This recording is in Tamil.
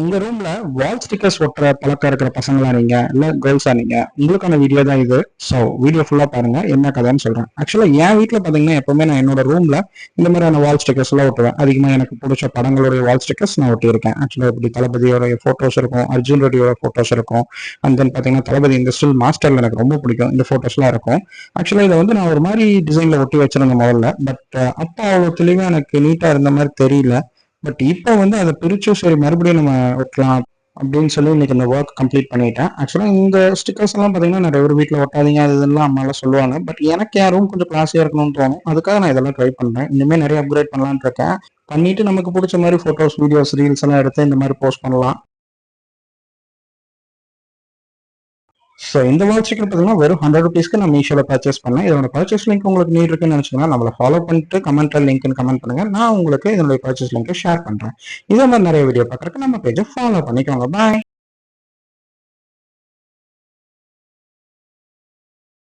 உங்க ரூம்ல வால் ஸ்டிக்கர்ஸ் ஒட்டுற பழக்கம் இருக்கிற பசங்களா நீங்க இல்ல கேர்ள்ஸா நீங்க உங்களுக்கான வீடியோ தான் இது. ஸோ வீடியோ ஃபுல்லா பாருங்க என்ன கதைன்னு சொல்றேன். ஆக்சுவலா என் வீட்டுல பாத்தீங்கன்னா எப்பவுமே நான் என்னோட ரூம்ல இந்த மாதிரியான வால் ஸ்டிக்கர்ஸ் எல்லாம் ஒட்டுவேன். அதிகமா எனக்கு பிடிச்ச படங்களுடைய வால் ஸ்டிக்கர்ஸ் நான் ஒட்டியிருக்கேன். ஆக்சுவலா இப்படி தளபதியோட போட்டோஸ் இருக்கும், அர்ஜுன் ரெட்டியோட போட்டோஸ் இருக்கும். அண்ட் தென் பாத்தீங்கன்னா தளபதி இந்த ஸ்டில் மாஸ்டர்ல எனக்கு ரொம்ப பிடிக்கும், இந்த போட்டோஸ் எல்லாம் இருக்கும். ஆக்சுவலா இதை வந்து நான் ஒரு மாதிரி டிசைன்ல ஒட்டி வச்சிருந்தேன் முதல்ல. பட் அப்பா அவ்வளவு தெளிவா எனக்கு நீட்டா இருந்த மாதிரி தெரியல. பட் இப்போ வந்து அதை பிரிச்சு சரி மறுபடியும் நம்ம ஒட்டலாம் அப்படின்னு சொல்லி இன்னைக்கு இந்த ஒர்க் கம்ப்ளீட் பண்ணிட்டேன். ஆக்சுவலா இந்த ஸ்டிக்கர்ஸ் எல்லாம் பாத்தீங்கன்னா நிறைய பேர் வீட்டில் ஒட்டாதீங்க அது இதெல்லாம் அம்மாலாம் சொல்லுவாங்க. பட் எனக்கு என் ரூம் கொஞ்சம் கிளாஸியா இருக்கணும்னு தோணும். அதுக்காக நான் இதெல்லாம் ட்ரை பண்றேன். இனிமேல் நிறைய அப்கிரேட் பண்ணலாம்னு இருக்கேன். பண்ணிட்டு நமக்கு பிடிச்ச மாதிரி போட்டோஸ், வீடியோஸ், ரீல்ஸ் எல்லாம் எடுத்து இந்த மாதிரி போஸ்ட் பண்ணலாம். ஸோ இந்த வால் ஸ்டிக்கர் பார்த்தீங்கன்னா வெறும் 100 ருபீஸ்க்கு நான் மீஷோவில் பர்ச்சேஸ் பண்ணேன். இதோட பர்ச்சேஸ் லிங்க் உங்களுக்கு நீட் இருக்குன்னு நினச்சிங்கன்னா நம்மளை ஃபாலோ பண்ணிட்டு கமெண்ட்ல லிங்க்னு கமெண்ட் பண்ணுங்க. நான் உங்களுக்கு இதனுடைய பர்ச்சேஸ் லிங்க் ஷேர் பண்ணுறேன். இதே மாதிரி நிறைய வீடியோ பார்க்குறதுக்கு நம்ம பேஜை ஃபாலோ பண்ணிக்கோங்க. பாய்.